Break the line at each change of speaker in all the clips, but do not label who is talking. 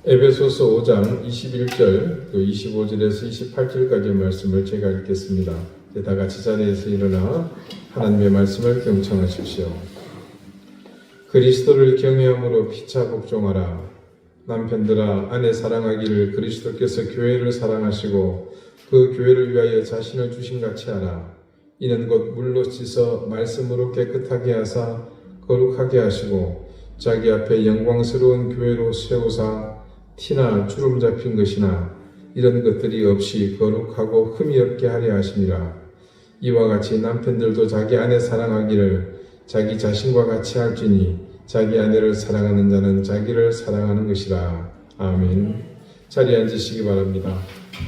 에베소서 5장 21절, 25절에서 28절까지의 말씀을 제가 읽겠습니다. 다 같이 자리에서 일어나 하나님의 말씀을 경청하십시오. 그리스도를 경외함으로 피차 복종하라. 남편들아, 아내 사랑하기를 그리스도께서 교회를 사랑하시고 그 교회를 위하여 자신을 주신 같이 하라. 이는 곧 물로 씻어 말씀으로 깨끗하게 하사 거룩하게 하시고 자기 앞에 영광스러운 교회로 세우사 티나 주름 잡힌 것이나 이런 것들이 없이 거룩하고 흠이 없게 하려 하심이라. 이와 같이 남편들도 자기 아내 사랑하기를 자기 자신과 같이 할지니 자기 아내를 사랑하는 자는 자기를 사랑하는 것이라. 아멘. 자리에 앉으시기 바랍니다.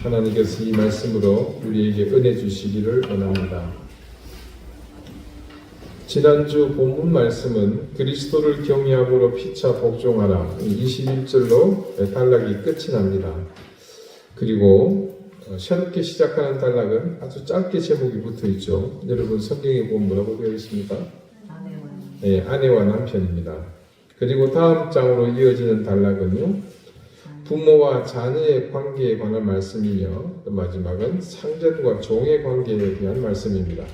하나님께서 이 말씀으로 우리에게 은혜 주시기를 원합니다. 지난주 본문 말씀은 그리스도를 경외함으로 피차 복종하라 21절로 단락이 끝이 납니다. 그리고 새롭게 시작하는 단락은 아주 짧게 제목이 붙어 있죠. 여러분 성경에 보면 뭐라고 되어 있습니까? 네, 아내와 남편입니다. 그리고 다음 장으로 이어지는 단락은요, 부모와 자녀의 관계에 관한 말씀이며 또 마지막은 상전과 종의 관계에 대한 말씀입니다.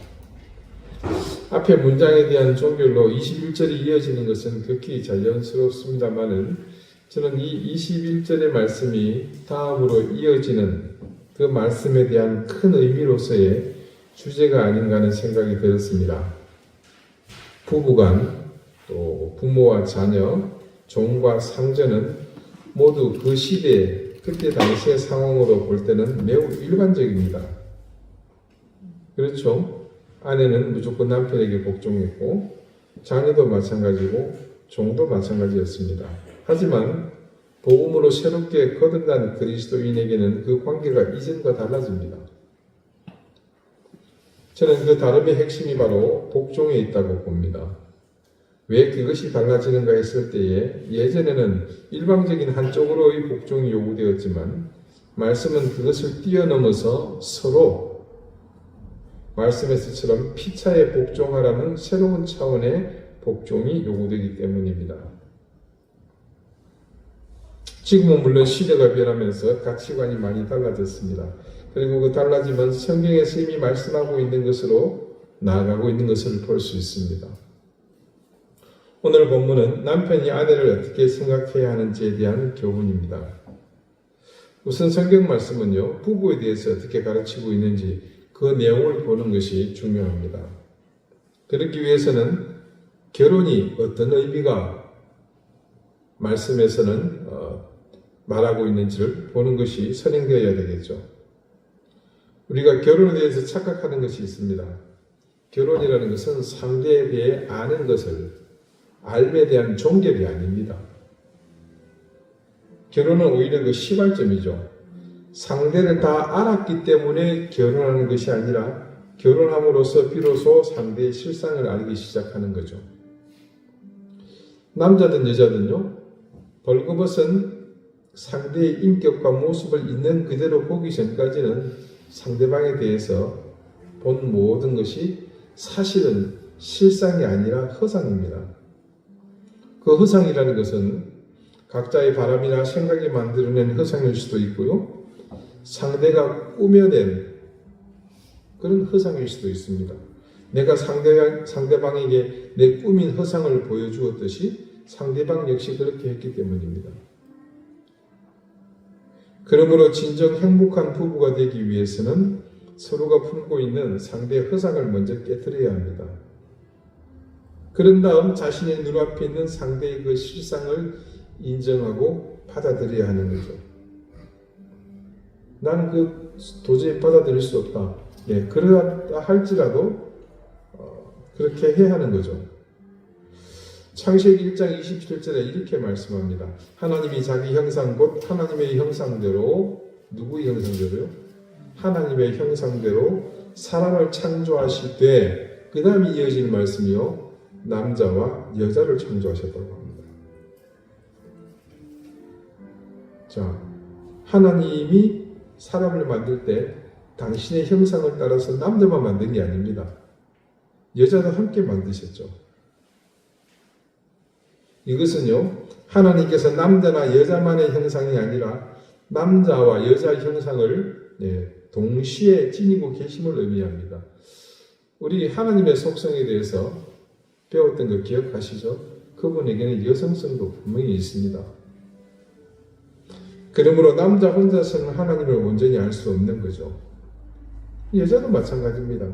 앞에 문장에 대한 종결로 21절이 이어지는 것은 극히 자연스럽습니다만은 저는 이 21절의 말씀이 다음으로 이어지는 그 말씀에 대한 큰 의미로서의 주제가 아닌가 하는 생각이 들었습니다. 부부간, 또 부모와 자녀, 종과 상전은 모두 그 시대, 그때 당시의 상황으로 볼 때는 매우 일반적입니다. 그렇죠? 아내는 무조건 남편에게 복종했고 자녀도 마찬가지고 종도 마찬가지였습니다. 하지만 복음으로 새롭게 거듭난 그리스도인에게는 그 관계가 이전과 달라집니다. 저는 그 다름의 핵심이 바로 복종에 있다고 봅니다. 왜 그것이 달라지는가 했을 때에 예전에는 일방적인 한쪽으로의 복종이 요구되었지만 말씀은 그것을 뛰어넘어서 서로 말씀에서처럼 피차에 복종하라는 새로운 차원의 복종이 요구되기 때문입니다. 지금은 물론 시대가 변하면서 가치관이 많이 달라졌습니다. 그리고 그 달라짐은 성경에서 이미 말씀하고 있는 것으로 나아가고 있는 것을 볼 수 있습니다. 오늘 본문은 남편이 아내를 어떻게 생각해야 하는지에 대한 교훈입니다. 우선 성경 말씀은요, 부부에 대해서 어떻게 가르치고 있는지 그 내용을 보는 것이 중요합니다. 그렇기 위해서는 결혼이 어떤 의미가 말씀에서는 말하고 있는지를 보는 것이 선행되어야 되겠죠. 우리가 결혼에 대해서 착각하는 것이 있습니다. 결혼이라는 것은 상대에 대해 아는 것을, 알에 대한 종결이 아닙니다. 결혼은 오히려 그 시발점이죠. 상대를 다 알았기 때문에 결혼하는 것이 아니라 결혼함으로써 비로소 상대의 실상을 알기 시작하는 거죠. 남자든 여자든요, 벌거벗은 상대의 인격과 모습을 있는 그대로 보기 전까지는 상대방에 대해서 본 모든 것이 사실은 실상이 아니라 허상입니다. 그 허상이라는 것은 각자의 바람이나 생각이 만들어낸 허상일 수도 있고요, 상대가 꾸며낸 그런 허상일 수도 있습니다. 내가 상대방에게 내 꾸민 허상을 보여주었듯이 상대방 역시 그렇게 했기 때문입니다. 그러므로 진정 행복한 부부가 되기 위해서는 서로가 품고 있는 상대의 허상을 먼저 깨트려야 합니다. 그런 다음 자신의 눈앞에 있는 상대의 그 실상을 인정하고 받아들여야 하는 거죠. 나는 도저히 받아들일 수 없다. 예, 그러다 할지라도 그렇게 해야 하는 거죠. 창세기 1장 27절에 이렇게 말씀합니다. 하나님이 자기 형상 곧 하나님의 형상대로, 누구의 형상대로요? 하나님의 형상대로 사람을 창조하시되, 그 다음에 이어지는 말씀이요, 남자와 여자를 창조하셨다고 합니다. 자, 하나님이 사람을 만들 때 당신의 형상을 따라서 남자만 만든 게 아닙니다. 여자도 함께 만드셨죠. 이것은요, 하나님께서 남자나 여자만의 형상이 아니라 남자와 여자 형상을 동시에 지니고 계심을 의미합니다. 우리 하나님의 속성에 대해서 배웠던 거 기억하시죠? 그분에게는 여성성도 분명히 있습니다. 그러므로 남자 혼자서는 하나님을 온전히 알 수 없는 거죠. 여자도 마찬가지입니다.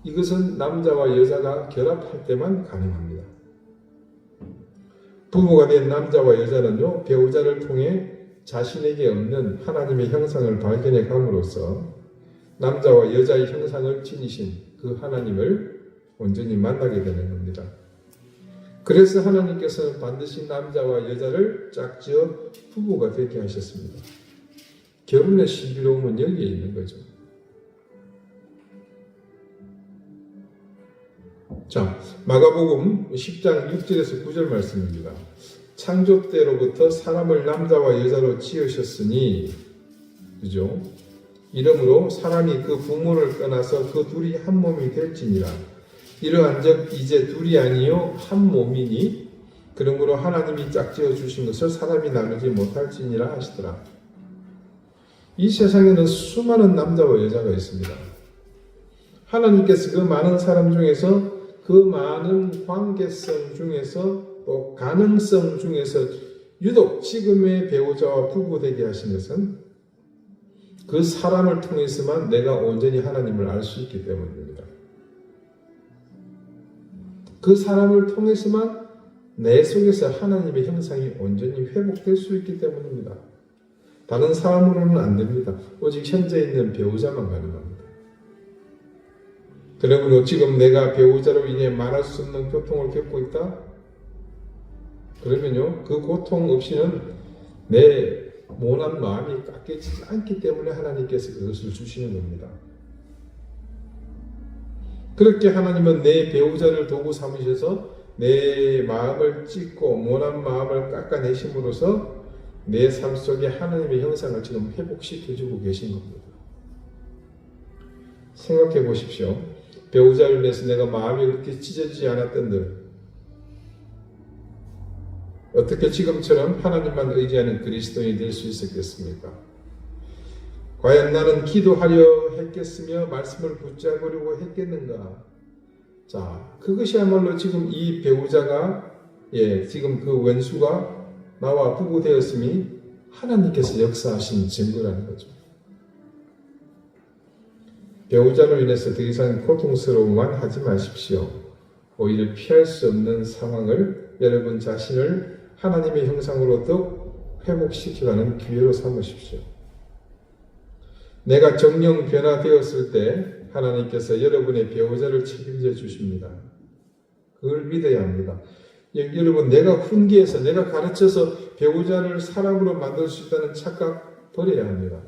이것은 남자와 여자가 결합할 때만 가능합니다. 부부가 된 남자와 여자는요, 배우자를 통해 자신에게 없는 하나님의 형상을 발견해 감으로써 남자와 여자의 형상을 지니신 그 하나님을 온전히 만나게 되는 겁니다. 그래서 하나님께서는 반드시 남자와 여자를 짝지어 부부가 되게 하셨습니다. 결혼의 신비로움은 여기에 있는 거죠. 자, 마가복음 10장 6절에서 9절 말씀입니다. 창조 때로부터 사람을 남자와 여자로 지으셨으니, 그죠? 이러므로 사람이 그 부모를 떠나서 그 둘이 한 몸이 될지니라. 이러한즉 이제 둘이 아니요 한 몸이니, 그러므로 하나님이 짝지어 주신 것을 사람이 나누지 못할지니라 하시더라. 이 세상에는 수많은 남자와 여자가 있습니다. 하나님께서 그 많은 사람 중에서, 그 많은 관계성 중에서, 또 가능성 중에서 유독 지금의 배우자와 부부 되게 하신 것은 그 사람을 통해서만 내가 온전히 하나님을 알 수 있기 때문입니다. 그 사람을 통해서만 내 속에서 하나님의 형상이 온전히 회복될 수 있기 때문입니다. 다른 사람으로는 안 됩니다. 오직 현재 있는 배우자만 가능합니다. 그러므로 지금 내가 배우자로 인해 말할 수 없는 고통을 겪고 있다? 그러면요, 그 고통 없이는 내 모난 마음이 깎여지지 않기 때문에 하나님께서 그것을 주시는 겁니다. 그렇게 하나님은 내 배우자를 도구 삼으셔서 내 마음을 찢고 모난 마음을 깎아내심으로써 내 삶 속에 하나님의 형상을 지금 회복시켜주고 계신 겁니다. 생각해 보십시오. 배우자를 위해서 내가 마음이 그렇게 찢어지지 않았던들, 어떻게 지금처럼 하나님만 의지하는 그리스도인이 될 수 있었겠습니까? 과연 나는 기도하려 했겠으며 말씀을 붙잡으려고 했겠는가? 자, 그것이야말로 지금 이 배우자가, 지금 그 원수가 나와 부부 되었음이 하나님께서 역사하신 증거라는 거죠. 배우자로 인해서 더 이상 고통스러움만 하지 마십시오. 오히려 피할 수 없는 상황을 여러분 자신을 하나님의 형상으로 더욱 회복시켜가는 기회로 삼으십시오. 내가 정령 변화되었을 때 하나님께서 여러분의 배우자를 책임져 주십니다. 그걸 믿어야 합니다. 여러분, 내가 훈계해서 내가 가르쳐서 배우자를 사람으로 만들 수 있다는 착각 버려야 합니다.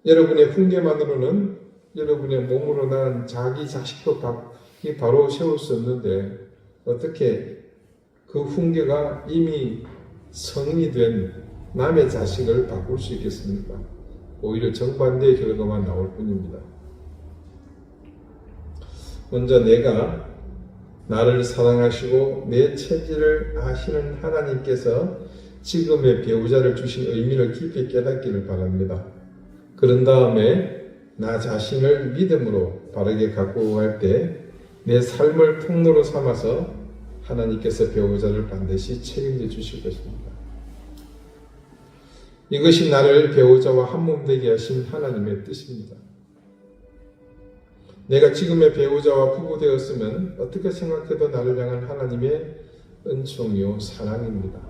여러분의 훈계만으로는 여러분의 몸으로 난 자기 자식도 바로 세울 수 없는데 어떻게 그 훈계가 이미 성인이 된 남의 자식을 바꿀 수 있겠습니까? 오히려 정반대의 결과만 나올 뿐입니다. 먼저 내가 나를 사랑하시고 내 체질을 아시는 하나님께서 지금의 배우자를 주신 의미를 깊이 깨닫기를 바랍니다. 그런 다음에 나 자신을 믿음으로 바르게 갖고 갈 때 내 삶을 통로로 삼아서 하나님께서 배우자를 반드시 책임져 주실 것입니다. 이것이 나를 배우자와 한몸 되게 하신 하나님의 뜻입니다. 내가 지금의 배우자와 부부 되었으면 어떻게 생각해도 나를 향한 하나님의 은총이요 사랑입니다.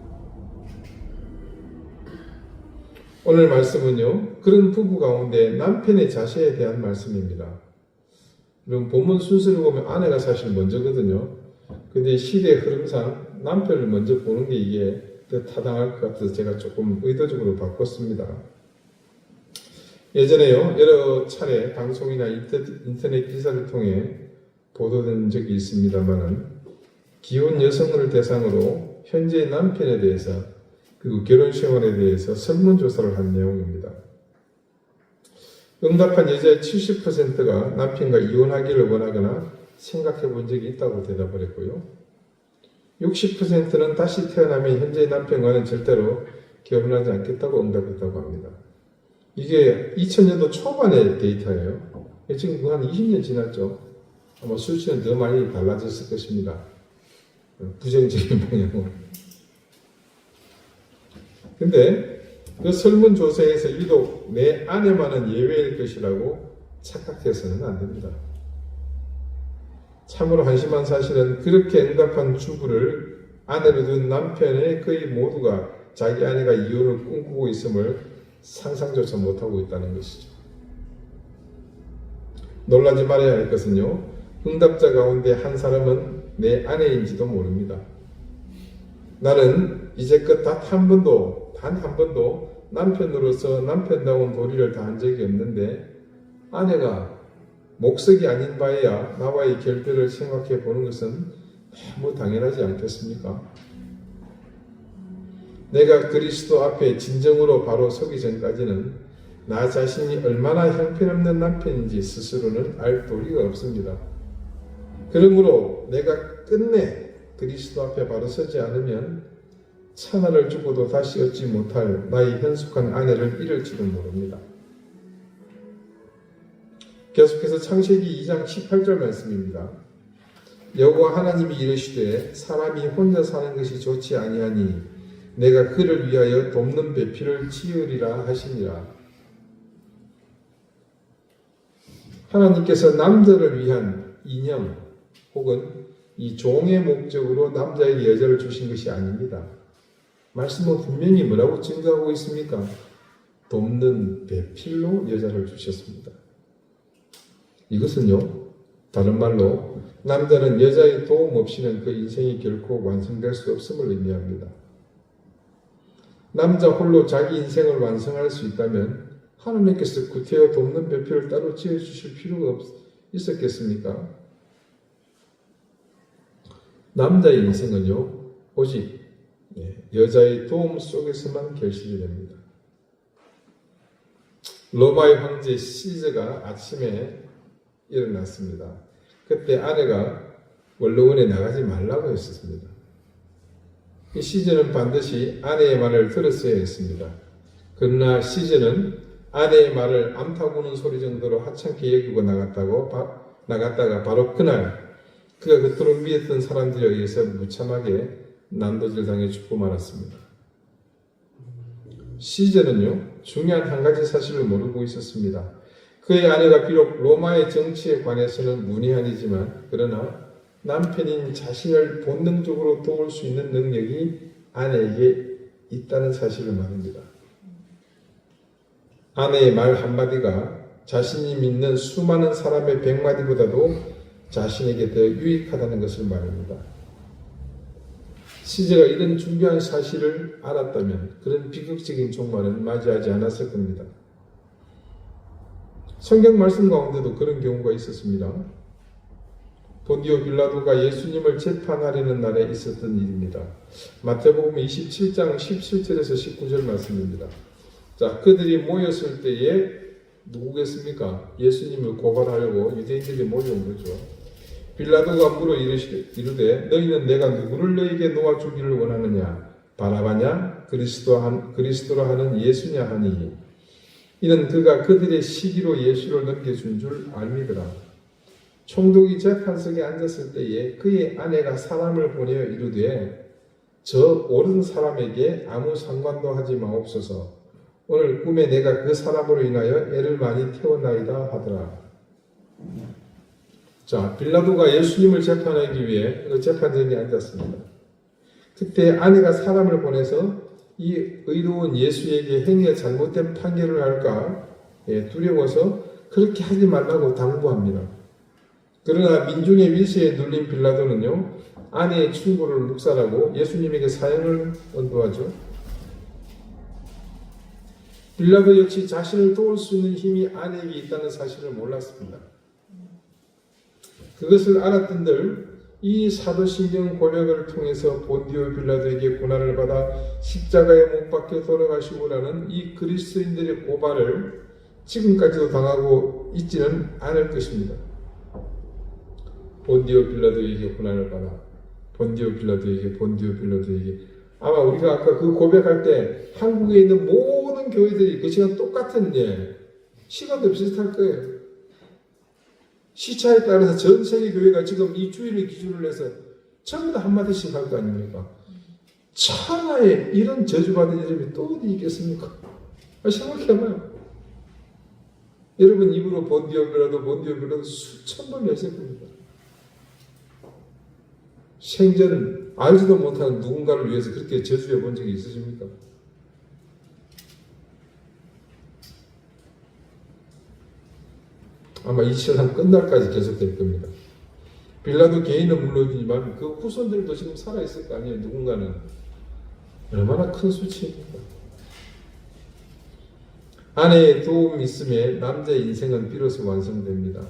오늘 말씀은요, 그런 부부 가운데 남편의 자세에 대한 말씀입니다. 그럼 본문 순서를 보면 아내가 사실 먼저거든요. 근데 시대의 흐름상 남편을 먼저 보는 게 이게 더 타당할 것 같아서 제가 조금 의도적으로 바꿨습니다. 예전에요, 여러 차례 방송이나 인터넷 기사를 통해 보도된 적이 있습니다만은 기혼 여성을 대상으로 현재의 남편에 대해서 그리고 결혼 생활에 대해서 설문조사를 한 내용입니다. 응답한 여자의 70%가 남편과 이혼하기를 원하거나 생각해 본 적이 있다고 대답을 했고요. 60%는 다시 태어나면 현재의 남편과는 절대로 결혼하지 않겠다고 응답했다고 합니다. 이게 2000년도 초반의 데이터예요. 지금 한 20년 지났죠. 아마 수치는 더 많이 달라졌을 것입니다. 부정적인 방향으로. 근데 그 설문조사에서 유독 내 아내만은 예외일 것이라고 착각해서는 안 됩니다. 참으로 한심한 사실은 그렇게 응답한 주부를 아내로 둔 남편의 거의 모두가 자기 아내가 이혼을 꿈꾸고 있음을 상상조차 못하고 있다는 것이죠. 놀라지 말아야 할 것은요, 응답자 가운데 한 사람은 내 아내인지도 모릅니다. 나는 이제껏 단 한 번도 남편으로서 남편다운 도리를 다한 적이 없는데 아내가 목석이 아닌 바에야 나와의 결별을 생각해 보는 것은 너무 당연하지 않겠습니까? 내가 그리스도 앞에 진정으로 바로 서기 전까지는 나 자신이 얼마나 형편없는 남편인지 스스로는 알 도리가 없습니다. 그러므로 내가 끝내 그리스도 앞에 바로 서지 않으면 천하를 주고도 다시 얻지 못할 나의 현숙한 아내를 잃을지도 모릅니다. 계속해서 창세기 2장 18절 말씀입니다. 여호와 하나님이 이르시되 사람이 혼자 사는 것이 좋지 아니하니 내가 그를 위하여 돕는 배필을 지으리라 하시니라. 하나님께서 남자를 위한 인형 혹은 이 종의 목적으로 남자에게 여자를 주신 것이 아닙니다. 말씀은 분명히 뭐라고 증거하고 있습니까? 돕는 배필로 여자를 주셨습니다. 이것은요, 다른 말로 남자는 여자의 도움 없이는 그 인생이 결코 완성될 수 없음을 의미합니다. 남자 홀로 자기 인생을 완성할 수 있다면 하나님께서 구태여 돕는 배필을 따로 지어주실 필요가 있었겠습니까? 남자의 인생은요, 오직 여자의 도움 속에서만 결실이 됩니다. 로마의 황제 시저가 아침에 일어났습니다. 그때 아내가 원로원에 나가지 말라고 했었습니다. 이 시저는 반드시 아내의 말을 들었어야 했습니다. 그러나 시저는 아내의 말을 암탉우는 소리 정도로 하찮게 여기고 나갔다가 바로 그날 그가 그토록 믿었던 사람들에 의해서 무참하게 난도질 당해 죽고 말았습니다. 시저는요, 중요한 한 가지 사실을 모르고 있었습니다. 그의 아내가 비록 로마의 정치에 관해서는 문외한이지만 그러나 남편인 자신을 본능적으로 도울 수 있는 능력이 아내에게 있다는 사실을 말합니다. 아내의 말 한마디가 자신이 믿는 수많은 사람의 100마디보다도 자신에게 더 유익하다는 것을 말합니다. 시제가 이런 중요한 사실을 알았다면 그런 비극적인 종말은 맞이하지 않았을 겁니다. 성경 말씀 가운데도 그런 경우가 있었습니다. 본디오 빌라도가 예수님을 재판하려는 날에 있었던 일입니다. 마태복음 27장 17절에서 19절 말씀입니다. 자, 그들이 모였을 때에 누구겠습니까? 예수님을 고발하려고 유대인들이 몰려온 거죠. 빌라도가 물어 이르되 너희는 내가 누구를 너희에게 놓아주기를 원하느냐? 바라바냐? 그리스도라 하는 예수냐 하니 이는 그가 그들의 시기로 예수를 넘겨준 줄 알미더라. 총독이 재판석에 앉았을 때에 그의 아내가 사람을 보내어 이르되 저 옳은 사람에게 아무 상관도 하지 마옵소서. 오늘 꿈에 내가 그 사람으로 인하여 애를 많이 태워나이다 하더라. 자, 빌라도가 예수님을 재판하기 위해 그 재판장에 앉았습니다. 그때 아내가 사람을 보내서 이 의로운 예수에게 행위가 잘못된 판결을 할까 두려워서 그렇게 하지 말라고 당부합니다. 그러나 민중의 밀세에 눌린 빌라도는요, 아내의 충고를 묵살하고 예수님에게 사형을 언도하죠. 빌라도 역시 자신을 도울 수 있는 힘이 아내에게 있다는 사실을 몰랐습니다. 그것을 알았던들 이 사도신경 고백을 통해서 본디오 빌라도에게 고난을 받아 십자가에 못 박혀 돌아가시고라는 이 그리스도인들의 고발을 지금까지도 당하고 있지는 않을 것입니다. 본디오 빌라도에게 고난을 받아. 본디오 빌라도에게. 아마 우리가 아까 그 고백할 때 한국에 있는 모든 교회들이 그 시간 똑같은 시간도 비슷할 거예요. 시차에 따라서 전 세계 교회가 지금 이 주일을 기준으로 해서 전부 다 한마디씩 할 거 아닙니까? 천하에 이런 저주받은 이름이 또 어디 있겠습니까? 생각해봐요. 여러분 입으로 본디오 빌라도 수천 번 내실 겁니다. 생전 알지도 못하는 누군가를 위해서 그렇게 저주해 본 적이 있으십니까? 아마 이 세상 끝날까지 계속될 겁니다. 빌라도 개인은 물론이지만 그 후손들도 지금 살아있을 거 아니에요. 누군가는. 얼마나 큰 수치입니까? 아내의 도움이 있음에 남자의 인생은 비로소 완성됩니다.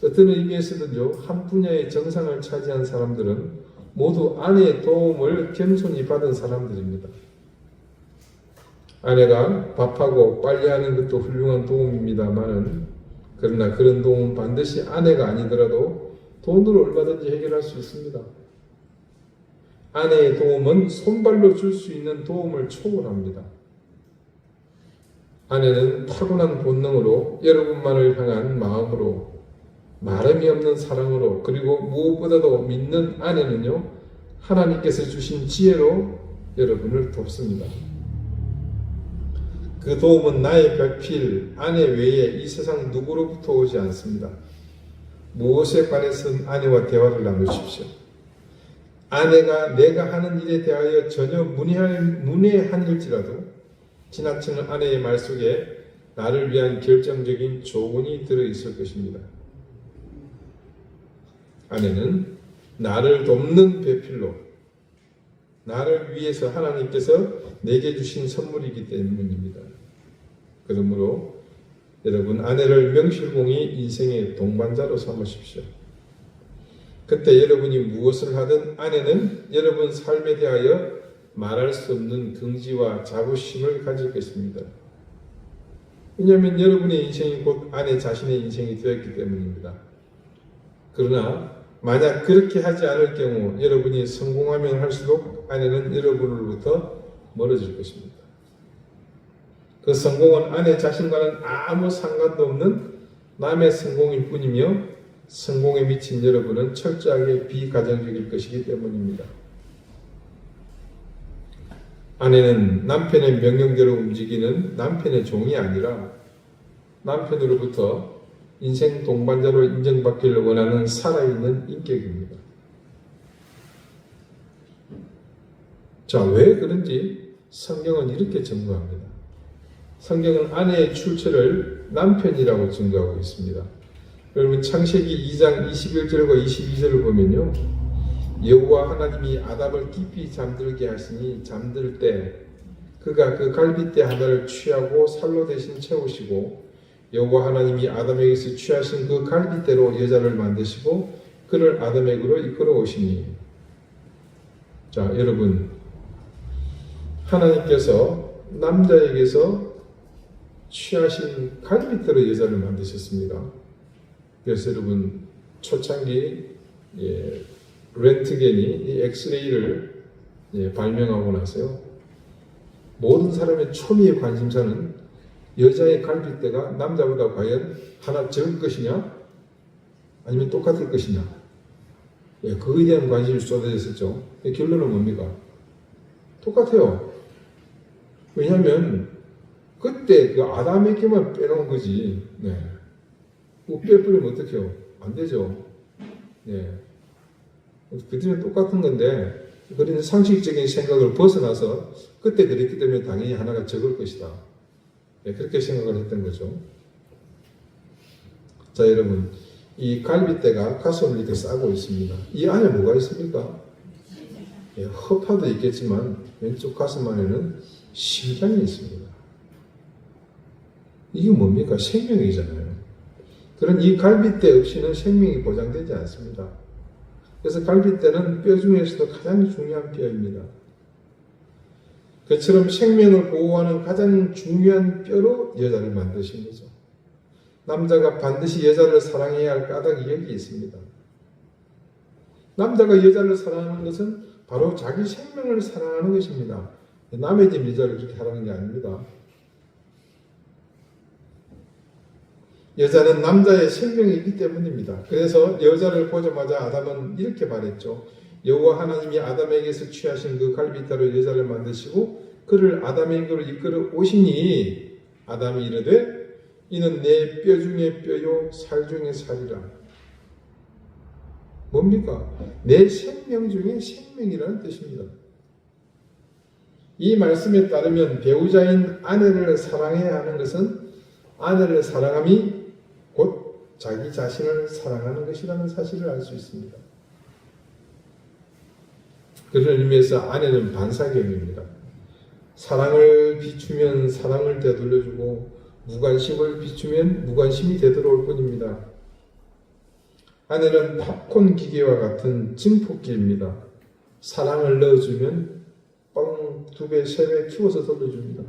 어떤 의미에서는요, 한 분야의 정상을 차지한 사람들은 모두 아내의 도움을 겸손히 받은 사람들입니다. 아내가 밥하고 빨래하는 것도 훌륭한 도움입니다만은, 그러나 그런 도움은 반드시 아내가 아니더라도 돈으로 얼마든지 해결할 수 있습니다. 아내의 도움은 손발로 줄 수 있는 도움을 초월합니다. 아내는 타고난 본능으로 여러분만을 향한 마음으로 말함이 없는 사랑으로 그리고 무엇보다도 믿는 아내는요 하나님께서 주신 지혜로 여러분을 돕습니다. 그 도움은 나의 별필 아내 외에 이 세상 누구로부터 오지 않습니다. 무엇에 관해서는 아내와 대화를 나누십시오. 아내가 내가 하는 일에 대하여 전혀 문외한일지라도 지나치는 아내의 말 속에 나를 위한 결정적인 조언이 들어있을 것입니다. 아내는 나를 돕는 배필로 나를 위해서 하나님께서 내게 주신 선물이기 때문입니다. 그러므로 여러분 아내를 명실공히 인생의 동반자로 삼으십시오. 그때 여러분이 무엇을 하든 아내는 여러분 삶에 대하여 말할 수 없는 긍지와 자부심을 가질 것입니다. 왜냐하면 여러분의 인생이 곧 아내 자신의 인생이 되었기 때문입니다. 그러나 만약 그렇게 하지 않을 경우 여러분이 성공하면 할수록 아내는 여러분으로부터 멀어질 것입니다. 그 성공은 아내 자신과는 아무 상관도 없는 남의 성공일 뿐이며 성공에 미친 여러분은 철저하게 비가정적일 것이기 때문입니다. 아내는 남편의 명령대로 움직이는 남편의 종이 아니라 남편으로부터 인생 동반자로 인정받기를 원하는 살아있는 인격입니다. 자, 왜 그런지 성경은 이렇게 증거합니다. 성경은 아내의 출처를 남편이라고 증거하고 있습니다. 여러분 창세기 2장 21절과 22절을 보면요. 여호와 하나님이 아담을 깊이 잠들게 하시니 잠들 때 그가 그 갈빗대 하나를 취하고 살로 대신 채우시고 여호와 하나님이 아담에게서 취하신 그 갈빗대로 여자를 만드시고 그를 아담에게로 이끌어 오시니. 자, 여러분 하나님께서 남자에게서 취하신 갈빗대로 여자를 만드셨습니다. 그래서 여러분 초창기 렌트겐이 이 엑스레이를 발명하고 나서요 모든 사람의 초미의 관심사는 여자의 갈빗대가 남자보다 과연 하나 적을 것이냐 아니면 똑같을 것이냐 그거에 대한 관심이 쏟아졌었죠. 결론은 뭡니까? 똑같아요. 왜냐하면 그때 그 아담에게만 빼놓은 거지. 빼버리면 어떡해요? 안 되죠. 그때는 똑같은 건데 그런 상식적인 생각을 벗어나서 그때 그랬기 때문에 당연히 하나가 적을 것이다. 그렇게 생각을 했던 거죠. 자, 여러분 이 갈빗대가 가슴을 이렇게 싸고 있습니다. 이 안에 뭐가 있습니까? 허파도 있겠지만 왼쪽 가슴 안에는 심장이 있습니다. 이게 뭡니까? 생명이잖아요. 그런 이 갈빗대 없이는 생명이 보장되지 않습니다. 그래서 갈빗대는 뼈 중에서도 가장 중요한 뼈입니다. 그처럼 생명을 보호하는 가장 중요한 뼈로 여자를 만드신 거죠. 남자가 반드시 여자를 사랑해야 할 까닭이 여기 있습니다. 남자가 여자를 사랑하는 것은 바로 자기 생명을 사랑하는 것입니다. 남의 집 여자를 그렇게 하라는 게 아닙니다. 여자는 남자의 생명이기 때문입니다. 그래서 여자를 보자마자 아담은 이렇게 말했죠. 여호와 하나님이 아담에게서 취하신 그 갈빗대로 여자를 만드시고 그를 아담에게로 이끌어 오시니 아담이 이르되 이는 내 뼈 중에 뼈요 살 중에 살이라. 뭡니까? 내 생명 중에 생명이라는 뜻입니다. 이 말씀에 따르면 배우자인 아내를 사랑해야 하는 것은 아내를 사랑함이 곧 자기 자신을 사랑하는 것이라는 사실을 알 수 있습니다. 그런 의미에서 아내는 반사경입니다. 사랑을 비추면 사랑을 되돌려주고 무관심을 비추면 무관심이 되돌아올 뿐입니다. 아내는 팝콘 기계와 같은 증폭기입니다. 사랑을 넣어주면 빵 2배, 3배 키워서 돌려줍니다.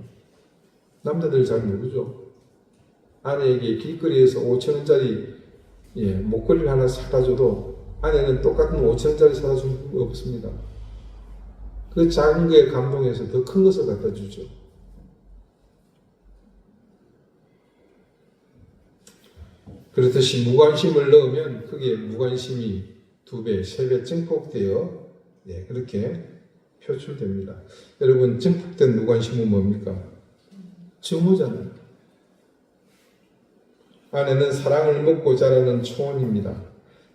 남자들 잘 모르죠. 아내에게 길거리에서 5,000원짜리 목걸이를 하나 사다 줘도 아내는 똑같은 5,000원짜리 사다 준 거 없습니다. 그 작은 거에 감동해서 더 큰 것을 갖다 주죠. 그렇듯이 무관심을 넣으면 그게 무관심이 2배, 3배 증폭되어 그렇게 표출됩니다. 여러분, 증폭된 무관심은 뭡니까? 증오잖아요. 아내는 사랑을 먹고 자라는 초원입니다.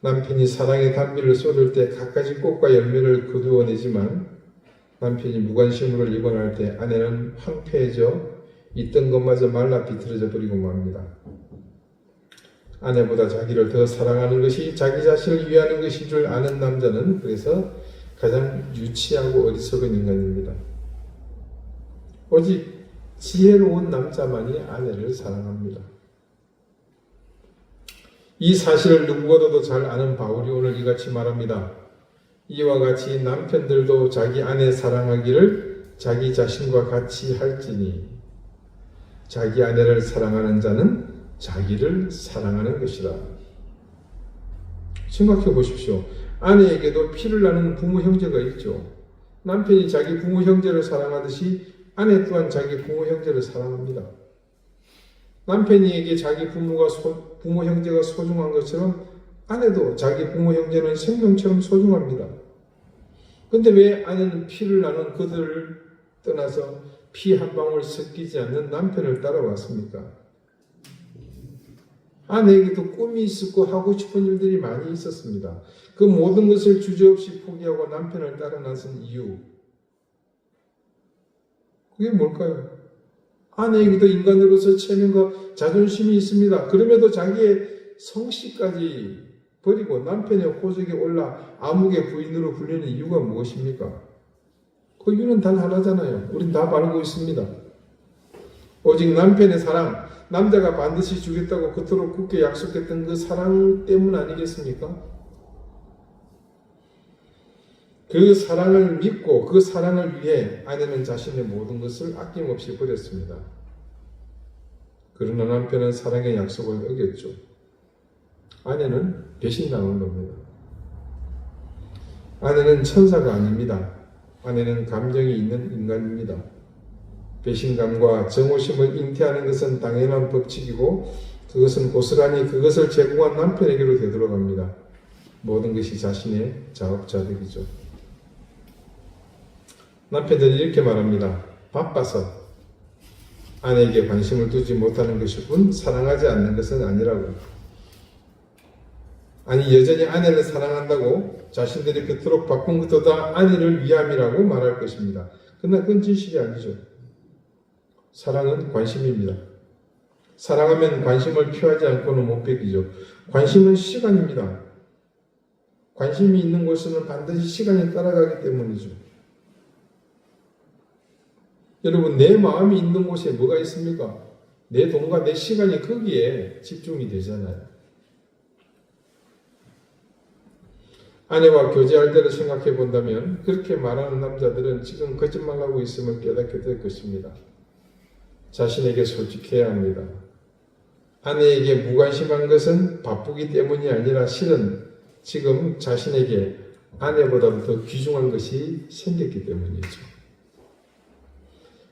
남편이 사랑의 단비를 쏟을 때 갖가지 꽃과 열매를 거두어내지만 남편이 무관심으로 일관할 때 아내는 황폐해져 있던 것마저 말라 비틀어져 버리고 맙니다. 아내보다 자기를 더 사랑하는 것이 자기 자신을 위하는 것인 줄 아는 남자는 그래서 가장 유치하고 어리석은 인간입니다. 오직 지혜로운 남자만이 아내를 사랑합니다. 이 사실을 누구보다도 잘 아는 바울이 오늘 이같이 말합니다. 이와 같이 남편들도 자기 아내 사랑하기를 자기 자신과 같이 할지니 자기 아내를 사랑하는 자는 자기를 사랑하는 것이라. 생각해 보십시오. 아내에게도 피를 나는 부모 형제가 있죠. 남편이 자기 부모 형제를 사랑하듯이 아내 또한 자기 부모 형제를 사랑합니다. 남편에게 자기 부모 형제가 소중한 것처럼 아내도 자기 부모 형제는 생명처럼 소중합니다. 그런데 왜 아내는 피를 나눈 그들을 떠나서 피 한 방울 섞이지 않는 남편을 따라왔습니까? 아내에게도 꿈이 있었고 하고 싶은 일들이 많이 있었습니다. 그 모든 것을 주저없이 포기하고 남편을 따라 나선 이유, 그게 뭘까요? 아내에게도 인간으로서 체면과 자존심이 있습니다. 그럼에도 자기의 성씨까지 버리고 남편의 호적에 올라 아무개 부인으로 불리는 이유가 무엇입니까? 그 이유는 단 하나잖아요. 우린 다 알고 있습니다. 오직 남편의 사랑, 남자가 반드시 주겠다고 그토록 굳게 약속했던 그 사랑 때문 아니겠습니까? 그 사랑을 믿고 그 사랑을 위해 아내는 자신의 모든 것을 아낌없이 버렸습니다. 그러나 남편은 사랑의 약속을 어겼죠. 아내는 배신당한 겁니다. 아내는 천사가 아닙니다. 아내는 감정이 있는 인간입니다. 배신감과 정오심을 잉태하는 것은 당연한 법칙이고 그것은 고스란히 그것을 제공한 남편에게로 되돌아갑니다. 모든 것이 자신의 자업자득이죠. 남편들은 이렇게 말합니다. 바빠서 아내에게 관심을 두지 못하는 것일 뿐 사랑하지 않는 것은 아니라고. 아니 여전히 아내를 사랑한다고 자신들이 그토록 바쁜 것도 다 아내를 위함이라고 말할 것입니다. 그러나 그건 진실이 아니죠. 사랑은 관심입니다. 사랑하면 관심을 표하지 않고는 못 베기죠. 관심은 시간입니다. 관심이 있는 곳에는 반드시 시간이 따라가기 때문이죠. 여러분, 내 마음이 있는 곳에 뭐가 있습니까? 내 돈과 내 시간이 거기에 집중이 되잖아요. 아내와 교제할 때를 생각해 본다면 그렇게 말하는 남자들은 지금 거짓말하고 있음을 깨닫게 될 것입니다. 자신에게 솔직해야 합니다. 아내에게 무관심한 것은 바쁘기 때문이 아니라 실은 지금 자신에게 아내보다도 더 귀중한 것이 생겼기 때문이죠.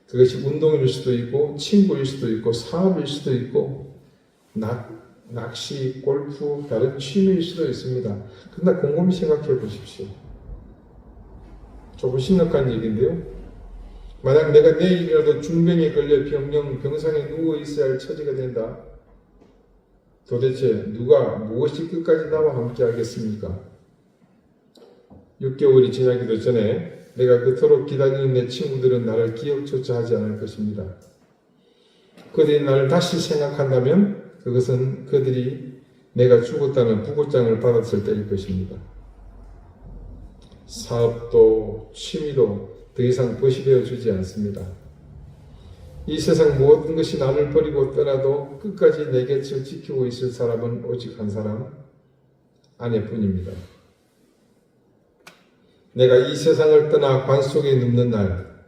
그것이 운동일 수도 있고 친구일 수도 있고 사업일 수도 있고 낚시, 골프, 다른 취미일 수도 있습니다. 그러나 곰곰이 생각해 보십시오. 조금 심각한 얘기인데요. 만약 내가 내일이라도 중병에 걸려 병상에 누워 있어야 할 처지가 된다. 도대체 누가 무엇이 끝까지 나와 함께 하겠습니까? 6개월이 지나기도 전에 내가 그토록 기다리는 내 친구들은 나를 기억조차 하지 않을 것입니다. 그들이 나를 다시 생각한다면 그것은 그들이 내가 죽었다는 부고장을 받았을 때일 것입니다. 사업도 취미도 더 이상 벗이되어 주지 않습니다. 이 세상 모든 것이 나를 버리고 떠나도 끝까지 내 곁을 지키고 있을 사람은 오직 한 사람, 아내뿐입니다. 내가 이 세상을 떠나 관 속에 눕는 날,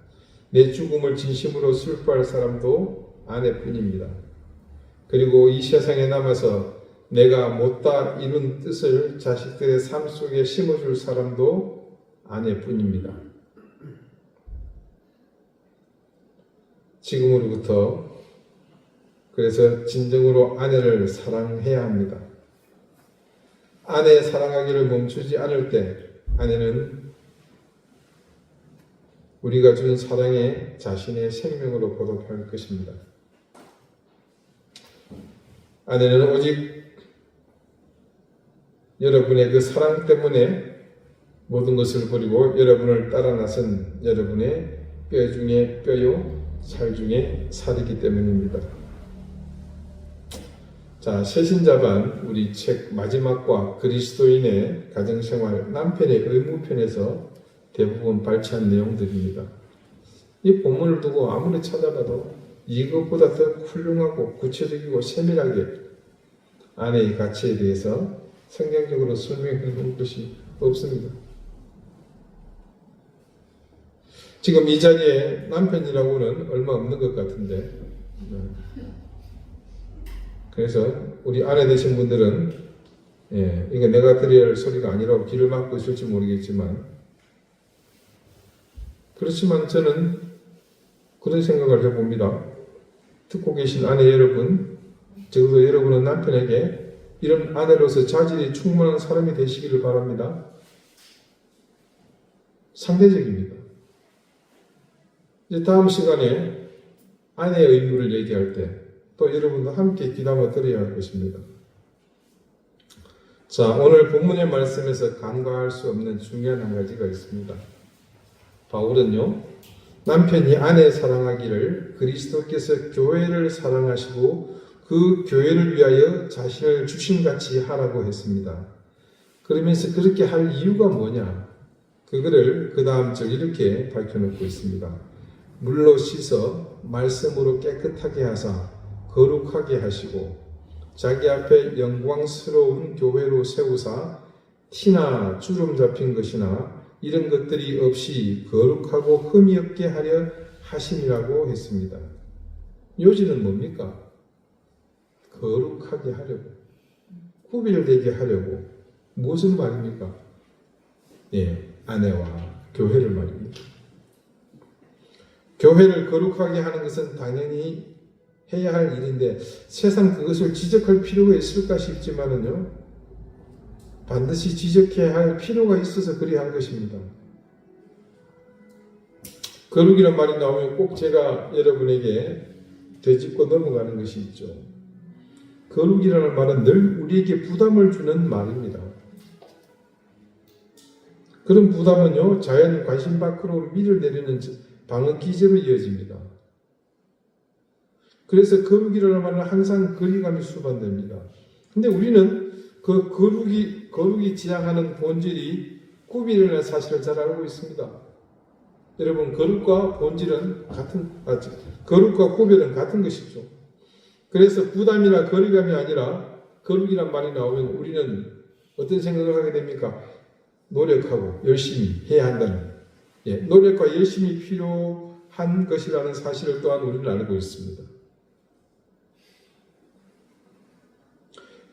내 죽음을 진심으로 슬퍼할 사람도 아내뿐입니다. 그리고 이 세상에 남아서 내가 못다 이룬 뜻을 자식들의 삶 속에 심어줄 사람도 아내뿐입니다. 지금으로부터 그래서 진정으로 아내를 사랑해야 합니다. 아내 사랑하기를 멈추지 않을 때 아내는 우리가 준 사랑에 자신의 생명으로 보답할 것입니다. 아내는 오직 여러분의 그 사랑 때문에 모든 것을 버리고 여러분을 따라 나선 여러분의 뼈 중에 뼈요 살 중에 살이기 때문입니다. 자, 새신자반 우리 책 마지막과 그리스도인의 가정생활 남편의 의무편에서 대부분 발췌한 내용들입니다. 이 본문을 두고 아무리 찾아봐도 이것보다 더 훌륭하고 구체적이고 세밀하게 아내의 가치에 대해서 성경적으로 설명해 놓은 것이 없습니다. 지금 이 자리에 남편이라고는 얼마 없는 것 같은데, 그래서 우리 아내 되신 분들은 이거 내가 드려야 할 소리가 아니라고 귀를 막고 있을지 모르겠지만, 그렇지만 저는 그런 생각을 해봅니다. 듣고 계신 아내 여러분, 적어도 여러분은 남편에게 이런 아내로서 자질이 충분한 사람이 되시기를 바랍니다. 상대적입니다. 이제 다음 시간에 아내의 의무를 얘기할 때 또 여러분도 함께 귀담아 들어야 할 것입니다. 자, 오늘 본문의 말씀에서 간과할 수 없는 중요한 한 가지가 있습니다. 바울은요, 남편이 아내 사랑하기를 그리스도께서 교회를 사랑하시고 그 교회를 위하여 자신을 주신같이 하라고 했습니다. 그러면서 그렇게 할 이유가 뭐냐? 그거를 그 다음 절 이렇게 밝혀놓고 있습니다. 물로 씻어 말씀으로 깨끗하게 하사 거룩하게 하시고 자기 앞에 영광스러운 교회로 세우사 티나 주름 잡힌 것이나 이런 것들이 없이 거룩하고 흠이 없게 하려 하심이라고 했습니다. 요지는 뭡니까? 거룩하게 하려고, 구별되게 하려고. 무슨 말입니까? 아내와 교회를 말입니다. 교회를 거룩하게 하는 것은 당연히 해야 할 일인데 세상 그것을 지적할 필요가 있을까 싶지만은요, 반드시 지적해야 할 필요가 있어서 그리 한 것입니다. 거룩이란 말이 나오면 꼭 제가 여러분에게 되짚고 넘어가는 것이 있죠. 거룩이라는 말은 늘 우리에게 부담을 주는 말입니다. 그런 부담은요, 자연 관심 밖으로 밀어내리는 방어 기제로 이어집니다. 그래서 거룩이라는 말은 항상 거리감이 수반됩니다. 근데 우리는 그 거룩이 지향하는 본질이 구비라는 사실을 잘 알고 있습니다. 여러분, 거룩과 본질은 거룩과 구별은 같은 것이죠. 그래서 부담이나 거리감이 아니라 거룩이란 말이 나오면 우리는 어떤 생각을 하게 됩니까? 노력하고 열심히 해야 한다는, 노력과 열심이 필요한 것이라는 사실을 또한 우리는 알고 있습니다.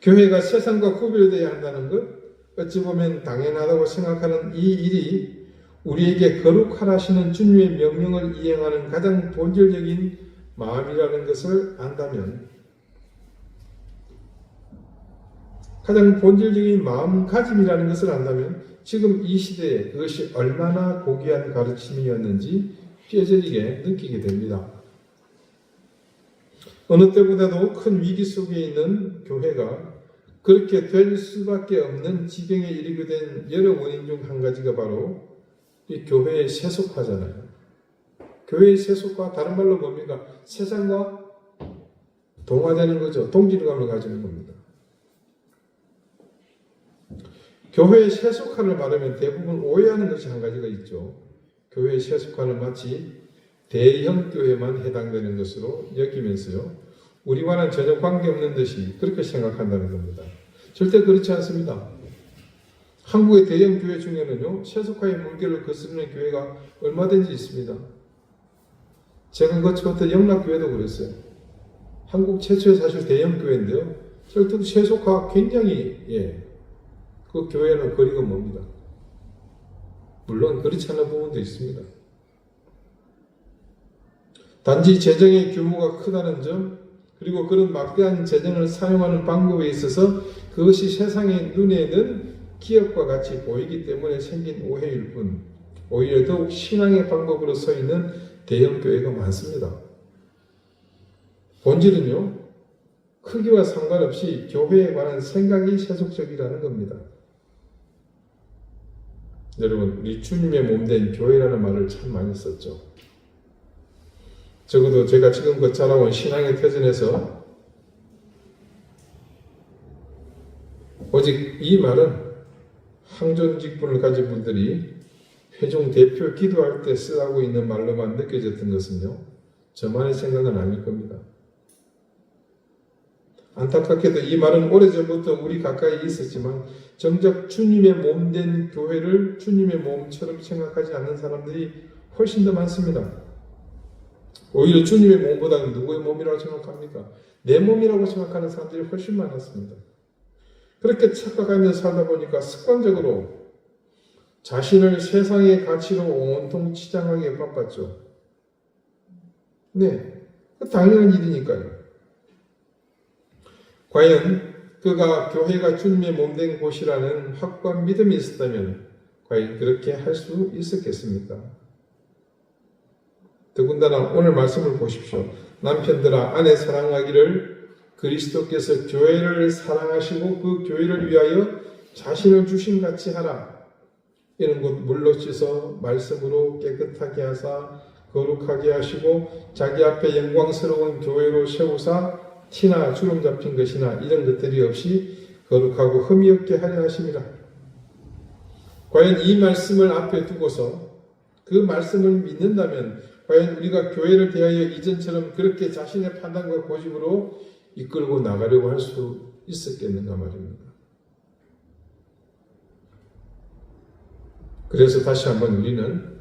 교회가 세상과 구별되어야 한다는 것, 어찌 보면 당연하다고 생각하는 이 일이 우리에게 거룩하라시는 주님의 명령을 이행하는 가장 본질적인 마음이라는 것을 안다면, 가장 본질적인 마음가짐이라는 것을 안다면 지금 이 시대에 그것이 얼마나 고귀한 가르침이었는지 뼈저리게 느끼게 됩니다. 어느 때보다도 큰 위기 속에 있는 교회가 그렇게 될 수밖에 없는 지경에 이르게 된 여러 원인 중 한 가지가 바로 이 교회의 세속화잖아요. 교회의 세속화, 다른 말로 뭡니까? 세상과 동화되는 거죠. 동질감을 가지는 겁니다. 교회의 세속화를 말하면 대부분 오해하는 것이 한 가지가 있죠. 교회의 세속화는 마치 대형 교회만 해당되는 것으로 여기면서요, 우리와는 전혀 관계없는 듯이 그렇게 생각한다는 겁니다. 절대 그렇지 않습니다. 한국의 대형 교회 중에는요, 세속화의 물결을 거스르는 교회가 얼마든지 있습니다. 제가 거쳐봤던 영락교회도 그랬어요. 한국 최초의 사실 대형 교회인데요, 절대 세속화 굉장히 그 교회는 거리가 멉니다. 물론 그렇지 않은 부분도 있습니다. 단지 재정의 규모가 크다는 점, 그리고 그런 막대한 재정을 사용하는 방법에 있어서 그것이 세상의 눈에는 기업과 같이 보이기 때문에 생긴 오해일 뿐, 오히려 더욱 신앙의 방법으로 서 있는 대형 교회가 많습니다. 본질은요, 크기와 상관없이 교회에 관한 생각이 세속적이라는 겁니다. 여러분, 우리 주님의 몸된 교회라는 말을 참 많이 썼죠. 적어도 제가 지금껏 자라온 신앙의 터전에서 오직 이 말은 항존 직분을 가진 분들이 회중 대표 기도할 때 쓰고 있는 말로만 느껴졌던 것은요, 저만의 생각은 아닐 겁니다. 안타깝게도 이 말은 오래전부터 우리 가까이 있었지만 정작 주님의 몸된 교회를 주님의 몸처럼 생각하지 않는 사람들이 훨씬 더 많습니다. 오히려 주님의 몸보다는 누구의 몸이라고 생각합니까? 내 몸이라고 생각하는 사람들이 훨씬 많았습니다. 그렇게 착각하며 살다 보니까 습관적으로 자신을 세상의 가치로 온통 치장하기에 바빴죠. 네, 당연한 일이니까요. 과연 그가 교회가 주님의 몸된 곳이라는 확고한 믿음이 있었다면 과연 그렇게 할 수 있었겠습니까? 더군다나 오늘 말씀을 보십시오. 남편들아, 아내 사랑하기를 그리스도께서 교회를 사랑하시고 그 교회를 위하여 자신을 주심같이 하라. 이는 곧 물로 씻어 말씀으로 깨끗하게 하사 거룩하게 하시고 자기 앞에 영광스러운 교회로 세우사 티나 주름 잡힌 것이나 이런 것들이 없이 거룩하고 흠이 없게 하려 하심이라. 과연 이 말씀을 앞에 두고서 그 말씀을 믿는다면 과연 우리가 교회를 대하여 이전처럼 그렇게 자신의 판단과 고집으로 이끌고 나가려고 할 수 있었겠는가 말입니다. 그래서 다시 한번 우리는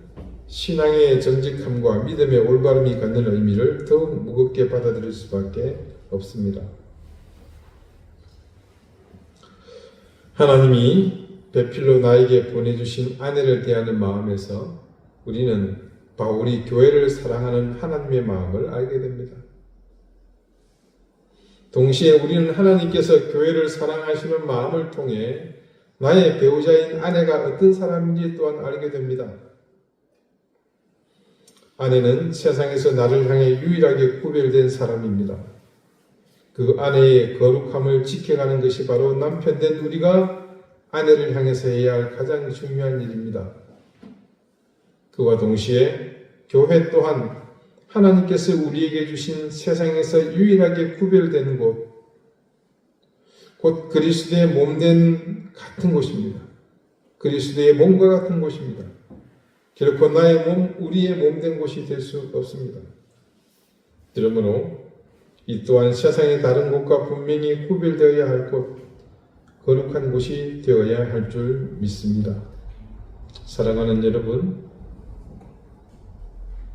신앙의 정직함과 믿음의 올바름이 갖는 의미를 더욱 무겁게 받아들일 수밖에 없습니다. 하나님이 배필로 나에게 보내주신 아내를 대하는 마음에서 우리는 바울이 교회를 사랑하는 하나님의 마음을 알게 됩니다. 동시에 우리는 하나님께서 교회를 사랑하시는 마음을 통해 나의 배우자인 아내가 어떤 사람인지 또한 알게 됩니다. 아내는 세상에서 나를 향해 유일하게 구별된 사람입니다. 그 아내의 거룩함을 지켜가는 것이 바로 남편된 우리가 아내를 향해서 해야 할 가장 중요한 일입니다. 그와 동시에 교회 또한 하나님께서 우리에게 주신 세상에서 유일하게 구별되는 곳, 곧 그리스도의 몸된 같은 곳입니다. 그리스도의 몸과 같은 곳입니다. 결코 나의 몸, 우리의 몸된 곳이 될 수 없습니다. 그러므로 이 또한 세상의 다른 곳과 분명히 구별되어야 할 곳, 거룩한 곳이 되어야 할 줄 믿습니다. 사랑하는 여러분,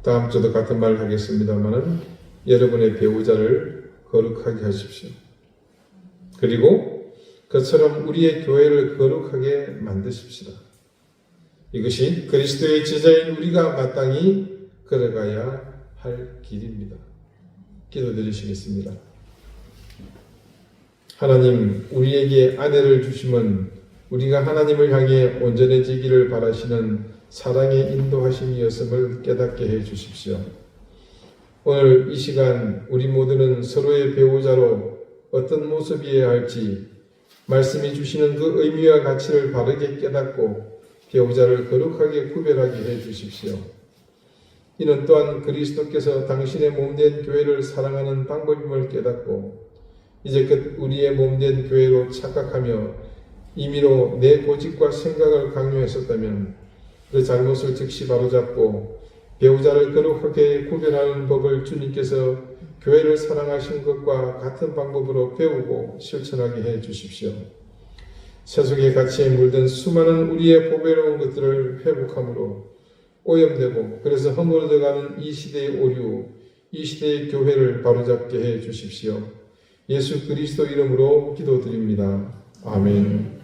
다음 주도 같은 말을 하겠습니다만 여러분의 배우자를 거룩하게 하십시오. 그리고 그처럼 우리의 교회를 거룩하게 만드십시다. 이것이 그리스도의 제자인 우리가 마땅히 걸어가야 할 길입니다. 기도드리시겠습니다. 하나님, 우리에게 아내를 주심은 우리가 하나님을 향해 온전해지기를 바라시는 사랑의 인도하심이었음을 깨닫게 해 주십시오. 오늘 이 시간 우리 모두는 서로의 배우자로 어떤 모습이어야 할지 말씀이 주시는 그 의미와 가치를 바르게 깨닫고 배우자를 거룩하게 구별하게 해 주십시오. 이는 또한 그리스도께서 당신의 몸된 교회를 사랑하는 방법임을 깨닫고 이제껏 우리의 몸된 교회로 착각하며 임의로 내 고집과 생각을 강요했었다면 그 잘못을 즉시 바로잡고 배우자를 거룩하게 구별하는 법을 주님께서 교회를 사랑하신 것과 같은 방법으로 배우고 실천하게 해 주십시오. 세속의 가치에 물든 수많은 우리의 보배로운 것들을 회복함으로 오염되고 그래서 허물어가는 이 시대의 오류, 이 시대의 교회를 바로잡게 해 주십시오. 예수 그리스도 이름으로 기도드립니다. 아멘.